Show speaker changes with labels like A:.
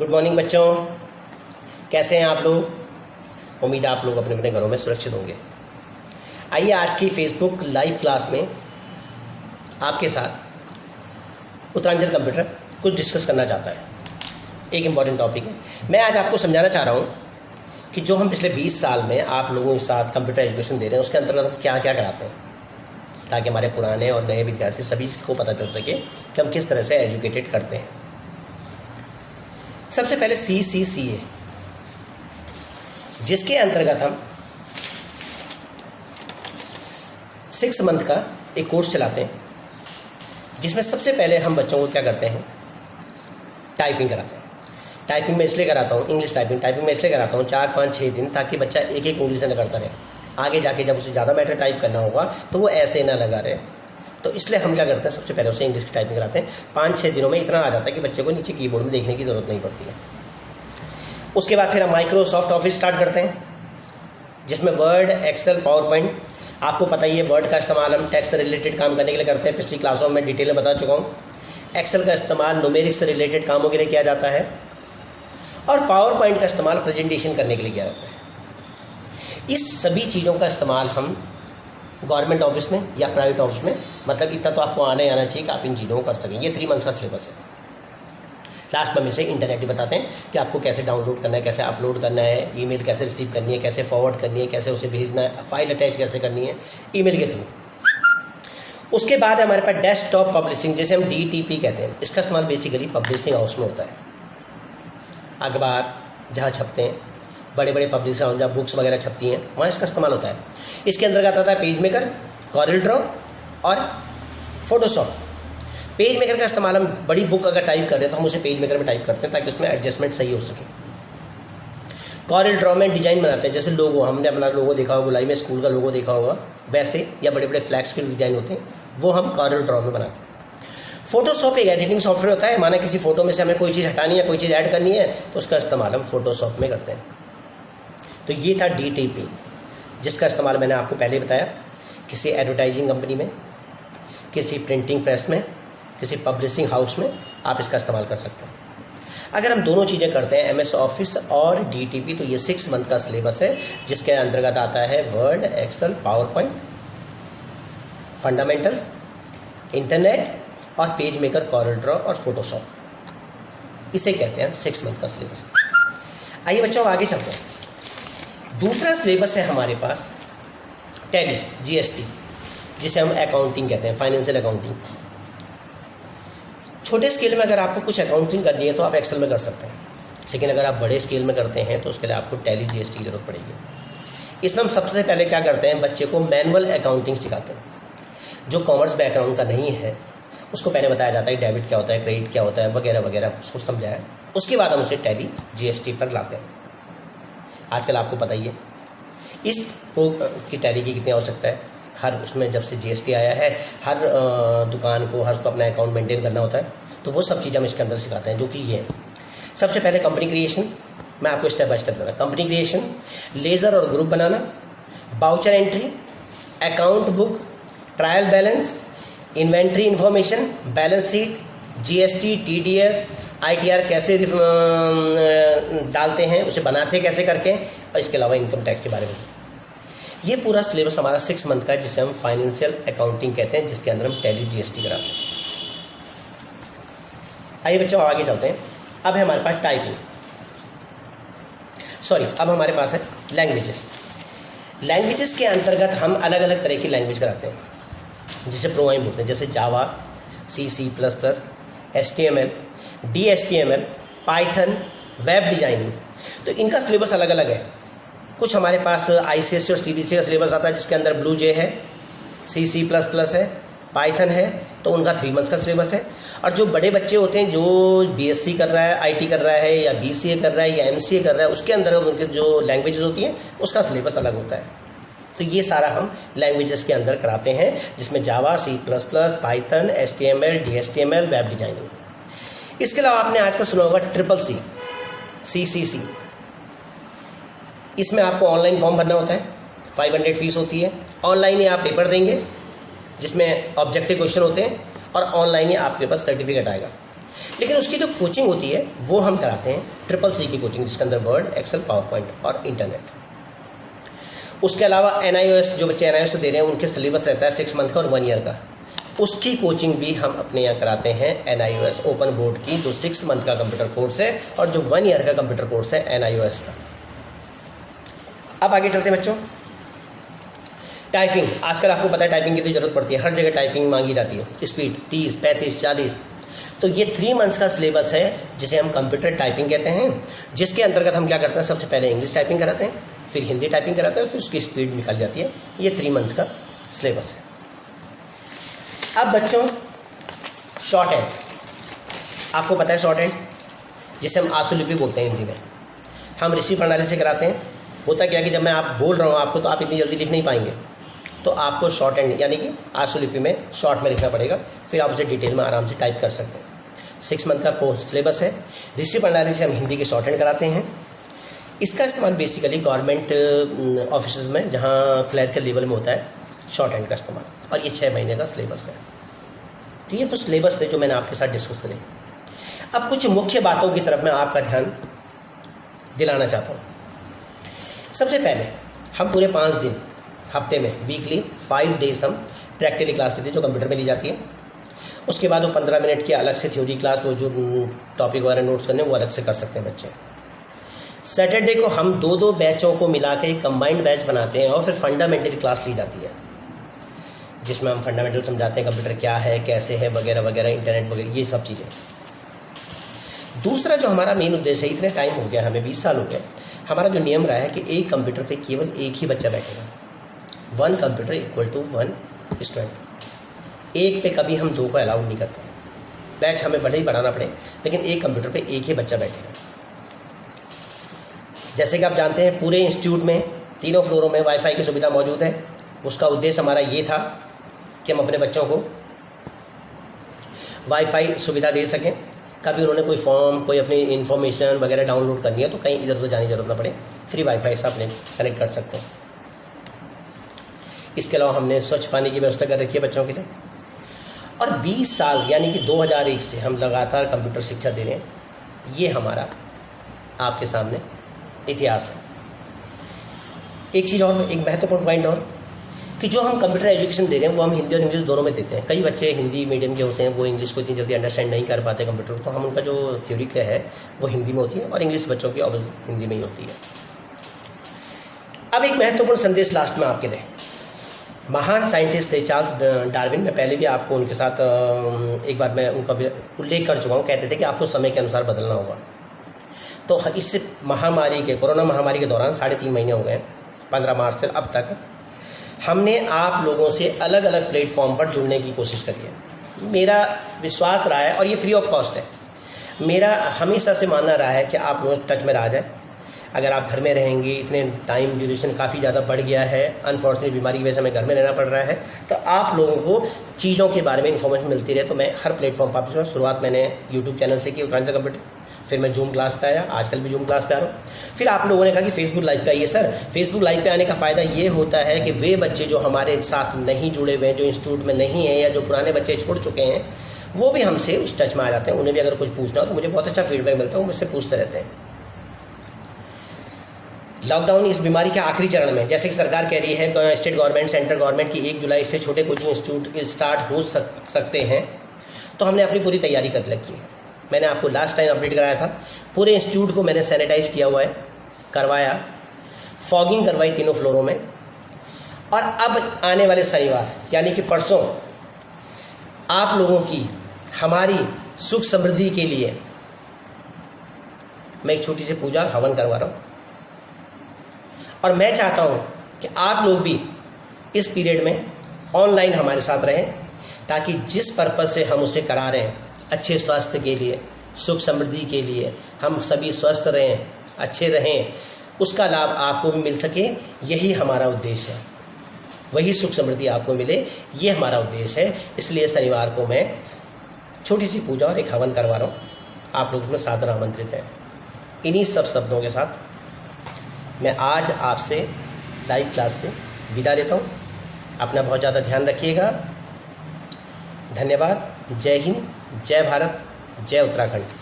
A: Good morning बच्चों, कैसे हैं आप लोग। उम्मीद है आप लोग अपने अपने घरों में सुरक्षित होंगे। आइए आज की फेसबुक लाइव क्लास में आपके साथ उत्तरांचल कंप्यूटर कुछ डिस्कस करना चाहता है। एक इम्पॉर्टेंट टॉपिक है। मैं आज आपको समझाना चाह रहा हूँ कि जो हम पिछले 20 साल में आप लोगों के साथ कंप्यूटर एजुकेशन दे रहे हैं उसके अंतर्गत हम क्या क्या कराते हैं, ताकि हमारे पुराने और नए विद्यार्थी सभी को पता चल सके कि हम किस तरह से एजुकेटेड करते हैं। सबसे पहले CCCA, जिसके अंतर्गत हम 6 मंथ का एक कोर्स चलाते हैं, जिसमें सबसे पहले हम बच्चों को क्या करते हैं, टाइपिंग कराते हैं। टाइपिंग में इसलिए कराता हूँ, इंग्लिश टाइपिंग में इसलिए कराता हूँ 4, 5, 6 दिन, ताकि बच्चा एक एक उंगली से न करता रहे। आगे जाके जब उसे ज़्यादा मैटर टाइप करना होगा तो वो ऐसे ना लगा रहे। तो इसलिए हम क्या करते हैं, सबसे पहले उसे इंग्लिश की टाइपिंग कराते हैं। 5-6 दिनों में इतना आ जाता है कि बच्चे को नीचे कीबोर्ड में देखने की ज़रूरत नहीं पड़ती है। उसके बाद फिर हम माइक्रोसॉफ्ट ऑफिस स्टार्ट करते हैं, जिसमें वर्ड, एक्सेल, पावर पॉइंट, आपको पता ही है वर्ड का इस्तेमाल हम टेक्स्ट से रिलेटेड काम करने के लिए करते हैं। पिछली क्लासों में डिटेल में बता चुका हूँ। एक्सेल का इस्तेमाल न्यूमेरिक्स से रिलेटेड कामों के लिए किया जाता है, और पावर पॉइंट का इस्तेमाल प्रेजेंटेशन करने के लिए किया जाता है। इस सभी चीज़ों का इस्तेमाल हम गवर्नमेंट ऑफिस में या प्राइवेट ऑफिस में, मतलब इतना तो आपको आना चाहिए कि आप इन चीज़ों को कर सकें। ये 3 मंथ्स का सिलेबस है। लास्ट में से इंटरनेट भी बताते हैं कि आपको कैसे डाउनलोड करना है, कैसे अपलोड करना है, ईमेल कैसे रिसीव करनी है, कैसे फॉरवर्ड करनी है, कैसे उसे भेजना है, फाइल अटैच कैसे करनी है ईमेल के थ्रू। उसके बाद हमारे पास डेस्कटॉप पब्लिशिंग, जिसे हम DTP कहते हैं। इसका इस्तेमाल बेसिकली पब्लिशिंग हाउस में होता है। अखबार जहाँ छपते हैं, बड़े बड़े पब्लिशर जहाँ बुक्स वगैरह छपती हैं, वहाँ इसका इस्तेमाल होता है। इसके अंतर्गत आता है पेज मेकर, कॉरल ड्रॉ और फोटोशॉप। पेज मेकर का इस्तेमाल हम बड़ी बुक अगर टाइप कर रहे हैं तो हम उसे पेज मेकर में टाइप करते हैं, ताकि उसमें एडजस्टमेंट सही हो सके। कॉरल ड्रॉ में डिज़ाइन बनाते हैं, जैसे लोगो, हमने अपना लोगो देखा होगा, गुलाई में स्कूल का लोगो देखा होगा, वैसे या बड़े बड़े फ्लैग्स के डिज़ाइन होते हैं, वो हम कॉरल ड्रॉ में बनाते हैं। फोटोशॉप एक एडिटिंग सॉफ्टवेयर होता है। माना किसी फोटो में से हमें कोई चीज़ हटानी है, कोई चीज़ ऐड करनी है, तो उसका इस्तेमाल हम फोटोशॉप में करते हैं। तो ये था DTP, जिसका इस्तेमाल मैंने आपको पहले बताया। किसी एडवर्टाइजिंग कंपनी में, किसी प्रिंटिंग प्रेस में, किसी पब्लिशिंग हाउस में आप इसका इस्तेमाल कर सकते हैं। अगर हम दोनों चीज़ें करते हैं, MS ऑफिस और DTP, तो ये 6 मंथ का सिलेबस है, जिसके अंतर्गत आता है Word, Excel, PowerPoint, fundamental, internet और पेज मेकर, कॉरल ड्रॉ और फोटोशॉप। इसे कहते हैं 6 मंथ का सिलेबस। आइए बच्चों आगे चलते हैं। दूसरा सिलेबस है हमारे पास टैली, GST, जिसे हम अकाउंटिंग कहते हैं, फाइनेंशियल अकाउंटिंग। छोटे स्केल में अगर आपको कुछ अकाउंटिंग करनी है तो आप एक्सेल में कर सकते हैं, लेकिन अगर आप बड़े स्केल में करते हैं तो उसके लिए आपको टैली GST की जरूरत पड़ेगी। इसमें हम सबसे पहले क्या करते हैं, बच्चे को मैनुअल अकाउंटिंग सिखाते हैं। जो कॉमर्स बैकग्राउंड का नहीं है उसको पहले बताया जाता है डेबिट क्या होता है, क्रेडिट क्या होता है, वगैरह वगैरह, उसको समझाया। उसके बाद हम उसे टैली GST पर लाते हैं। आजकल आपको पता ही है इस की टैली की कितनी आवश्यकता है। हर उसमें जब से GST आया है, हर दुकान को, हर को अपना अकाउंट मेंटेन करना होता है। तो वो सब चीज़ हम इसके अंदर सिखाते हैं, जो कि ये है। सबसे पहले कंपनी क्रिएशन, मैं आपको स्टेप बाय स्टेप बताऊँ। कंपनी क्रिएशन, लेजर और ग्रुप बनाना, voucher entry, account book, trial balance, inventory information, balance sheet, GST, TDS, ITR कैसे डालते हैं, उसे बनाते हैं कैसे करके, और इसके अलावा इनकम टैक्स के बारे में। ये पूरा सिलेबस हमारा 6 मंथ का है, जिसे हम फाइनेंशियल अकाउंटिंग कहते हैं, जिसके अंदर हम टैली GST कराते हैं। आइए बच्चों आगे चलते हैं। अब है हमारे पास टाइपिंग, अब हमारे पास है लैंग्वेजेस। लैंग्वेजेस के अंतर्गत हम अलग अलग तरह की लैंग्वेज कराते हैं, जिसे प्रोग्रामिंग बोलते हैं, जैसे जावा, C++, HTML, DHTML, Python, web designing. तो इनका सिलेबस अलग अलग है। कुछ हमारे पास ICSE और CBSE का सिलेबस आता है, जिसके अंदर BlueJ है, C++ है, पाइथन है, तो उनका 3 मंथ्स का सिलेबस है। और जो बड़े बच्चे होते हैं, जो BSc कर रहा है, IT कर रहा है, या BCA कर रहा है, या MCA कर रहा है, उसके अंदर उनके जो लैंग्वेजेस होती हैं उसका सिलेबस अलग होता है। तो ये सारा हम लैंग्वेजेस के अंदर कराते हैं, जिसमें जावा, C++, Python, HTML, DHTML, web designing. इसके अलावा आपने आजकल सुना होगा CCC। इसमें आपको ऑनलाइन फॉर्म भरना होता है, 500 फीस होती है। ऑनलाइन ही आप पेपर देंगे, जिसमें ऑब्जेक्टिव क्वेश्चन होते हैं, और ऑनलाइन ही आपके पास सर्टिफिकेट आएगा। लेकिन उसकी जो कोचिंग होती है वो हम कराते हैं CCC की कोचिंग, जिसके अंदर वर्ड, एक्सेल, पावर पॉइंट और इंटरनेट। उसके अलावा NIOS, जो बच्चे NIOS दे रहे हैं उनके सिलेबस रहता है 6 मंथ का और 1 ईयर का, उसकी कोचिंग भी हम अपने यहाँ कराते हैं NIOS ओपन बोर्ड की, जो 6 मंथ का कंप्यूटर कोर्स है और जो 1 ईयर का कंप्यूटर कोर्स है NIOS का। अब आगे चलते हैं बच्चों। टाइपिंग, आजकल आपको पता है टाइपिंग की तो ज़रूरत पड़ती है, हर जगह टाइपिंग मांगी जाती है, स्पीड 30, 35, 40। तो ये 3 मंथ्स का सिलेबस है जिसे हम कंप्यूटर टाइपिंग कहते हैं, जिसके अंतर्गत हम क्या करते हैं, सबसे पहले इंग्लिश टाइपिंग कराते हैं, फिर हिंदी टाइपिंग कराते हैं, फिर उसकी स्पीड निकल जाती है। ये 3 मंथ्स का सिलेबस है। अब बच्चों शॉर्ट हैंड, आपको पता है शॉर्ट हैंड जिसे हम आशुलिपि बोलते हैं हिंदी में, हम ऋषि प्रणाली से कराते हैं। होता क्या कि जब मैं आप बोल रहा हूँ आपको, तो आप इतनी जल्दी लिख नहीं पाएंगे, तो आपको शॉर्ट हैंड यानी कि आशुलिपि में शॉर्ट में लिखना पड़ेगा, फिर आप उसे डिटेल में आराम से टाइप कर सकते हैं। 6 मंथ का कोर्स सिलेबस है। ऋषि प्रणाली से हम हिंदी के शॉर्ट हैंड कराते हैं। इसका इस्तेमाल बेसिकली गवर्नमेंट ऑफिस में, जहाँ क्लर्कल लेवल में होता है शॉर्ट हैंड का इस्तेमाल, और ये 6 महीने का सिलेबस है। तो ये कुछ सिलेबस थे जो मैंने आपके साथ डिस्कस करे। अब कुछ मुख्य बातों की तरफ मैं आपका ध्यान दिलाना चाहता हूँ। सबसे पहले हम पूरे 5 दिन हफ्ते में वीकली 5 डेज हम प्रैक्टिकली क्लास लेते हैं जो कंप्यूटर में ली जाती है। उसके बाद वो 15 मिनट की अलग से थ्योरी क्लास, वो जो टॉपिक वगैरह नोट्स करने वो अलग से कर सकते हैं बच्चे। सैटरडे को हम 2-2 बैचों को मिला के कंबाइंड बैच बनाते हैं और फिर फंडामेंटल क्लास ली जाती है, जिसमें हम फंडामेंटल समझाते हैं कंप्यूटर क्या है, कैसे है, वगैरह वगैरह, इंटरनेट वगैरह, ये सब चीज़ें। दूसरा जो हमारा मेन उद्देश्य है, इतने टाइम हो गया हमें 20 साल हो गए, हमारा जो नियम रहा है कि एक कंप्यूटर पे केवल एक ही बच्चा बैठेगा, 1 कंप्यूटर इक्वल टू 1 स्टूडेंट। एक पे कभी हम 2 को अलाउड नहीं करते। बैच हमें भले ही बढ़ाना पड़े, लेकिन एक कंप्यूटर पे एक ही बच्चा बैठेगा। जैसे कि आप जानते हैं पूरे इंस्टीट्यूट में 3 फ्लोरों में वाईफाई की सुविधा मौजूद है। उसका उद्देश्य हमारा ये था कि हम अपने बच्चों को वाईफाई सुविधा दे सकें। कभी उन्होंने कोई फॉर्म, कोई अपनी इन्फॉर्मेशन वगैरह डाउनलोड करनी है तो कहीं इधर उधर जाने की जरूरत ना पड़े, फ्री वाईफाई से अपने कनेक्ट कर सकते हैं। इसके अलावा हमने स्वच्छ पानी की व्यवस्था कर रखी है बच्चों के लिए। और 20 साल यानी कि 2001 से हम लगातार कंप्यूटर शिक्षा दे रहे हैं। ये हमारा आपके सामने इतिहास है। एक चीज़ और, एक महत्वपूर्ण पॉइंट और, कि जो हम कंप्यूटर एजुकेशन दे रहे हैं वो हम हिंदी और इंग्लिश दोनों में देते हैं। कई बच्चे हिंदी मीडियम के होते हैं, वो इंग्लिश को इतनी जल्दी अंडरस्टैंड नहीं कर पाते कंप्यूटर को, तो हम उनका जो थ्योरी का है वो हिंदी में होती है और इंग्लिश बच्चों की ऑब्वियसली हिंदी में ही होती है। अब एक महत्वपूर्ण संदेश लास्ट में आपके लिए। महान साइंटिस्ट थे चार्ल्स डार्विन, मैं पहले भी आपको उनके साथ एक बार मैं उनका उल्लेख कर चुका हूँ। कहते थे कि आपको समय के अनुसार बदलना होगा। तो इस महामारी के, कोरोना महामारी के दौरान 3.5 महीने हो गए, 15 मार्च से अब तक हमने आप लोगों से अलग अलग प्लेटफॉर्म पर जुड़ने की कोशिश करी है। मेरा विश्वास रहा है, और ये फ्री ऑफ कॉस्ट है, मेरा हमेशा से मानना रहा है कि आप लोग टच में रह जाए। अगर आप घर में रहेंगे, इतने टाइम ड्यूरेशन काफ़ी ज़्यादा बढ़ गया है, अनफॉर्चुनेट बीमारी की वजह से हमें घर में रहना पड़ रहा है, तो आप लोगों को चीज़ों के बारे में इन्फॉर्मेशन मिलती रहे। तो मैं हर प्लेटफॉर्म पर, शुरुआत मैंने यूट्यूब चैनल से की, उत्तरांचल कंप्यूटर, फिर मैं जूम क्लास पे आया, आजकल भी जूम क्लास पे आ रहा हूँ। फिर आप लोगों ने कहा कि फेसबुक लाइव पे आइए। सर, फेसबुक लाइव पे आने का फ़ायदा ये होता है कि वे बच्चे जो हमारे साथ नहीं जुड़े हुए हैं, जो इंस्टीट्यूट में नहीं हैं, या जो पुराने बच्चे छोड़ चुके हैं, वो भी हमसे उस टच में आ जाते हैं। उन्हें भी अगर कुछ पूछना हो तो मुझे बहुत अच्छा फीडबैक मिलता है, वो मुझसे पूछते रहते हैं। लॉकडाउन इस बीमारी के आखिरी चरण में, जैसे कि सरकार कह रही है, स्टेट गवर्नमेंट, सेंट्रल गवर्नमेंट की 1 जुलाई से छोटे कोचिंग इंस्टीट्यूट स्टार्ट हो सकते हैं, तो हमने अपनी पूरी तैयारी कर रखी है। मैंने आपको लास्ट टाइम अपडेट कराया था, पूरे इंस्टीट्यूट को मैंने सैनिटाइज किया हुआ है, करवाया, फॉगिंग करवाई 3 फ्लोरों में। और अब आने वाले शनिवार यानी कि परसों आप लोगों की, हमारी सुख समृद्धि के लिए मैं एक छोटी सी पूजा और हवन करवा रहा हूँ। और मैं चाहता हूँ कि आप लोग भी इस पीरियड में ऑनलाइन हमारे साथ रहें, ताकि जिस पर्पज़ से हम उसे करा रहे हैं, अच्छे स्वास्थ्य के लिए, सुख समृद्धि के लिए, हम सभी स्वस्थ रहें, अच्छे रहें, उसका लाभ आपको भी मिल सके, यही हमारा उद्देश्य है। वही सुख समृद्धि आपको मिले, ये हमारा उद्देश्य है। इसलिए शनिवार को मैं छोटी सी पूजा और एक हवन करवा रहा हूँ, आप लोग उसमें सादर आमंत्रित हैं। इन्हीं सब शब्दों के साथ मैं आज आपसे लाइव क्लास से विदा लेता हूँ। अपना बहुत ज़्यादा ध्यान रखिएगा। धन्यवाद। जय हिंद, जय भारत, जय उत्तराखंड।